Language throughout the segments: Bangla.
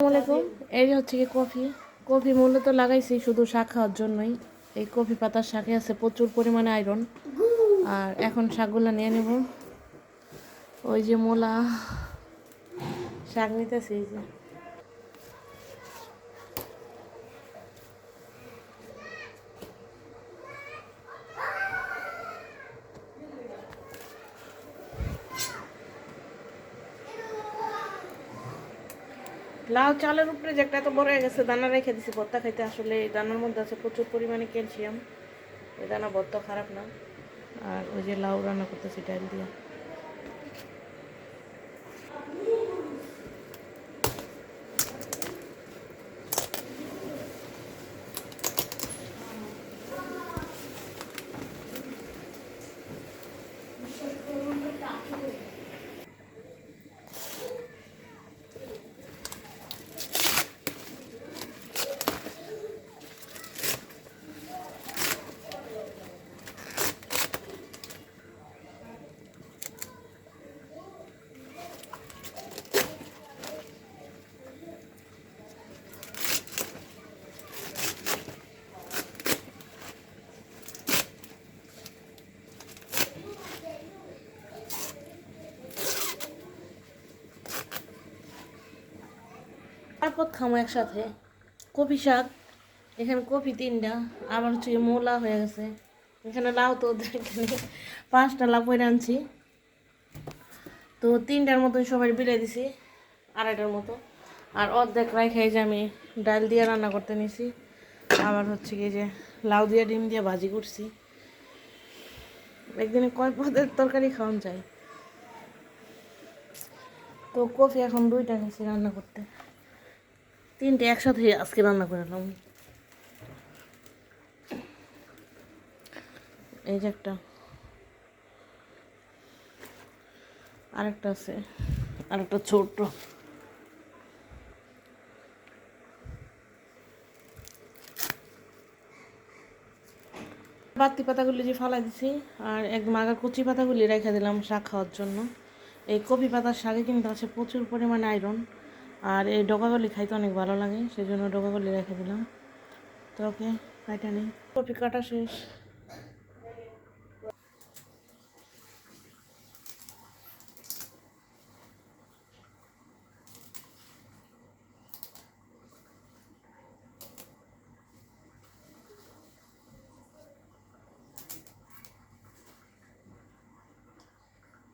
আসসালামাইকুম। এই যে হচ্ছে কি কফি। কফি মূলত লাগাইছি শুধু শাক খাওয়ার জন্যই। এই কফি পাতার শাকে আছে প্রচুর পরিমাণে আয়রন। আর এখন শাকগুলো নিয়ে নেব। ওই যে মূলা শাক নিতেছি। এই যে লাউ চালের উপরে যে একটা এত বড় হয়ে গেছে, দানা রেখে দিছি ভর্তা খাইতে। আসলে এই দানার মধ্যে আছে প্রচুর পরিমাণে ক্যালসিয়াম। ওই দানা ভর্তা খারাপ না। আর ওই যে লাউ রান্না করতেছি ডাল দিয়ে। তারপর খামো একসাথে কপি শাক। এখানে কপি 3টা, আবার হচ্ছে মূলা হয়ে গেছে। এখানে লাউ তো এখানে 5টা লাউ করে আনছি। তো 3টার মতন সবাই বিলাই দিছি, 2.5টার মতো। আর অর্ধেক রাইখাই যে আমি ডাল দিয়ে রান্না করতে নিছি। আবার হচ্ছে কি যে লাউ দিয়ে ডিম দিয়ে ভাজি করছি। একদিনে কয় পদের তরকারি খাওয়ান যায়। তো কফি এখন 2টা নিছি রান্না করতে। 3টে একসাথে আজকে রান্না করলাম। এই যে একটা, আরেকটা আছে, আরেকটা ছোট। বাড়তি পাতাগুলি যে ফালাই দিছি, আর একদম আগা কচি পাতাগুলি রেখে দিলাম শাক খাওয়ার জন্য। এই কপি পাতার শাকে কিন্তু আছে প্রচুর পরিমাণে আয়রন। আর এই ডগাগুলি খাইতে অনেক ভালো লাগে, সেই জন্য ডগাগুলি রেখে দিলাম। তো ওকে, কাটা নেই, কপি কাটা শেষ।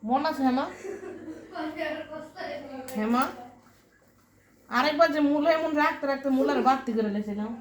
মন আছে হেমা? হেমা, আরেকবার যে মূলা এমন রাখতে রাখতে মূলার বাড়তি করে লেছিলাম।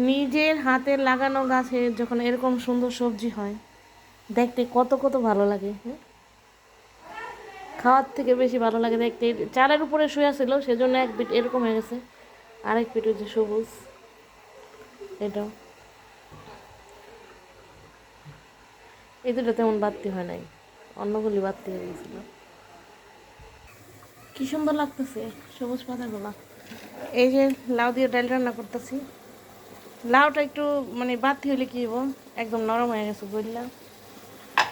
নিজের হাতের লাগানো গাছে যখন এরকম সুন্দর সবজি হয়, দেখতে কত কত ভালো লাগে। হ্যাঁ, খাওয়ার থেকে বেশি ভালো লাগে দেখতে। চালের উপরে শুয়ে ছিল, সেজন্য এক পিঠ এরকম হয়ে গেছে, আরেক পিঠ হচ্ছে সবুজ। এটাও, এই দুটো তেমন বাড়তি হয় নাই, অন্যগুলি বাড়তি হয়ে গেছিল। কি সুন্দর লাগতেছে সবুজ পাতাগুলো। এই যে লাউ দিয়ে ডাল রান্না করতেছি। লাউটা একটু মানে বাড়তি হলে কি হবো, একদম নরম হয়ে গেছে বুঝলাম।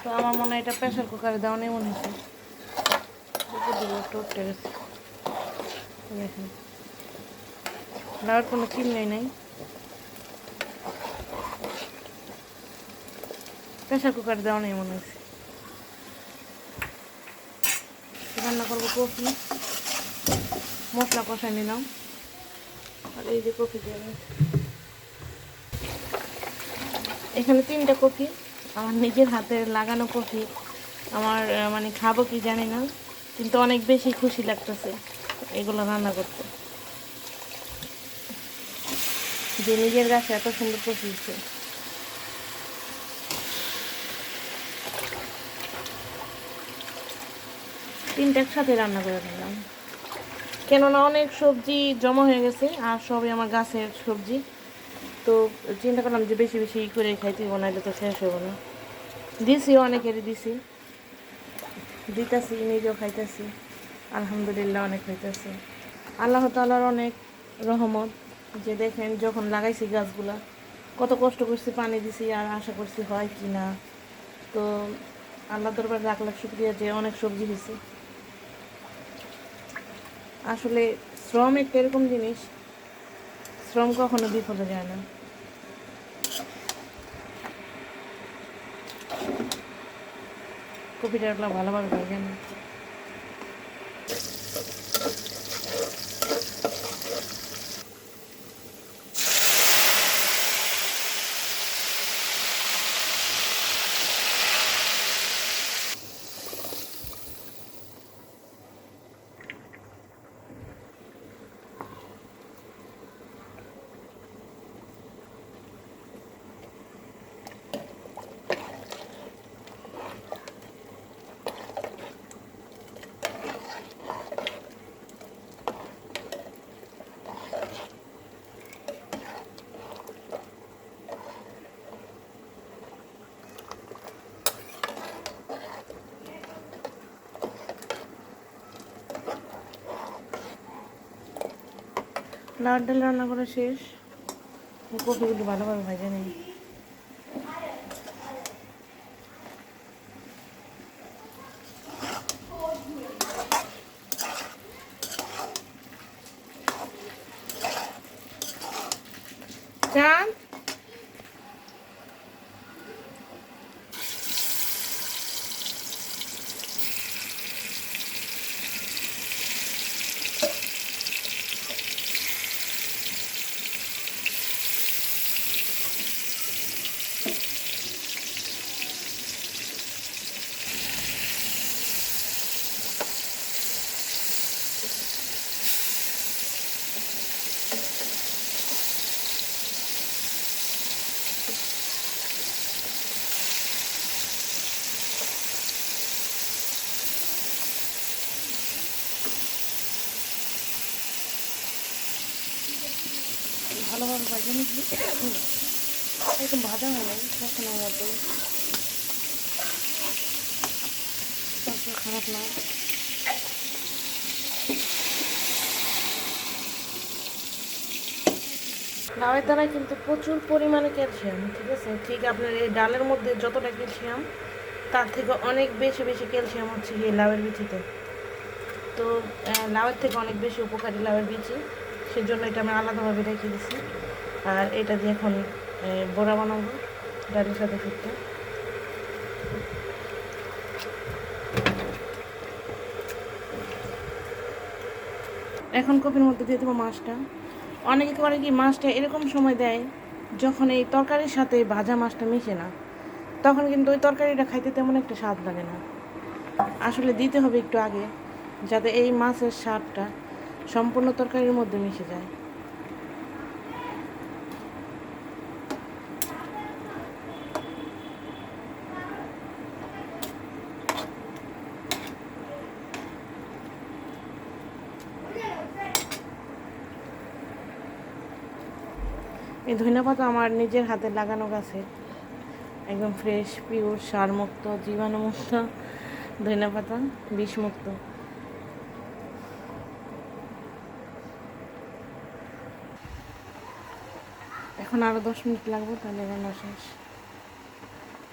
তো আমার মনে হয় এটা প্রেশার কুকারে দেওয়া নেই মনে হচ্ছে। একটু উঠে গেছে, দেখেন লাউর কোনো চিহ্নই নাই। প্রেশার কুকারে দেওয়া নেই মনে হচ্ছে। রান্না করবো কফি, মশলা কষাই নিলাম। আর এই যে কফি দিয়ে এখানে 3টা কফি, আমার নিজের হাতে লাগানো কফি। আমার মানে খাবো কি জানি না, কিন্তু অনেক বেশি খুশি লাগতেছে এগুলো রান্না করতে। যে নিজের গাছে এত সুন্দর কফি হচ্ছে। তিনটা একসাথে রান্না করে দিলাম, কেননা অনেক সবজি জমা হয়ে গেছে আর সবই আমার গাছের সবজি। তো চিন্তা করলাম যে বেশি বেশি করে খাইতে হবো, নাহলে তো শেষ হবো না। দিছি, অনেকেরই দিছি, দিতেছি, নিজেও খাইতেছি। আলহামদুলিল্লাহ অনেক খাইতেছি। আল্লাহ তাআলার অনেক রহমত যে দেখেন যখন লাগাইছি গাছগুলা কত কষ্ট করছি, পানি দিছি, আর আশা করছি হয় কি না। তো আল্লাহ দরবার লাখ লাখ শুক্রিয়া যে অনেক সবজি হয়েছে। আসলে শ্রম একটা এরকম জিনিস, শ্রম কখনো বিফলে যায় না। কপিটা ভালোভাবে ভাজেন। লাউর ডাল রান্না করা শেষ, কপিগুলো ভালোভাবে ভেজে নিই। চাঁদ, ভালোভাবে ভেজে নিচ্ছি, একদম ভাজা হয় নাই কখনো মতো, তারপর খারাপ না। লাউয়ের দ্বারা কিন্তু প্রচুর পরিমাণে ক্যালসিয়াম, ঠিক আছে? ঠিক আপনার এই ডালের মধ্যে যতটা ক্যালসিয়াম তার থেকে অনেক বেশি বেশি ক্যালসিয়াম হচ্ছে এই লাউয়ের বিচিতে। তো লাউয়ের থেকে অনেক বেশি উপকারী লাউয়ের বিচি, সেজন্য এটা আমি আলাদাভাবে রেখে দিছি। আর এটা দিয়ে এখন বড়া বানাবো ডালের সাথে ফিরতে। এখন কপির মধ্যে দিয়ে দেবো মাছটা। অনেকে করে কি মাছটা এরকম সময় দেয় যখন এই তরকারির সাথে ভাজা মাছটা মিশে না, তখন কিন্তু ওই তরকারিটা খাইতে তেমন একটা স্বাদ লাগে না। আসলে দিতে হবে একটু আগে, যাতে এই মাছের স্বাদটা সম্পূর্ণ তরকারির মধ্যে মিশে যায়। এই ধনেপাতা আমার নিজের হাতে লাগানো গাছে, একদম ফ্রেশ, পিওর, সারমুক্ত, জীবাণুমুক্ত ধনেপাতা, বিষমুক্ত। এখন আরও 10 মিনিট লাগবে, তাহলে রান্না শেষ।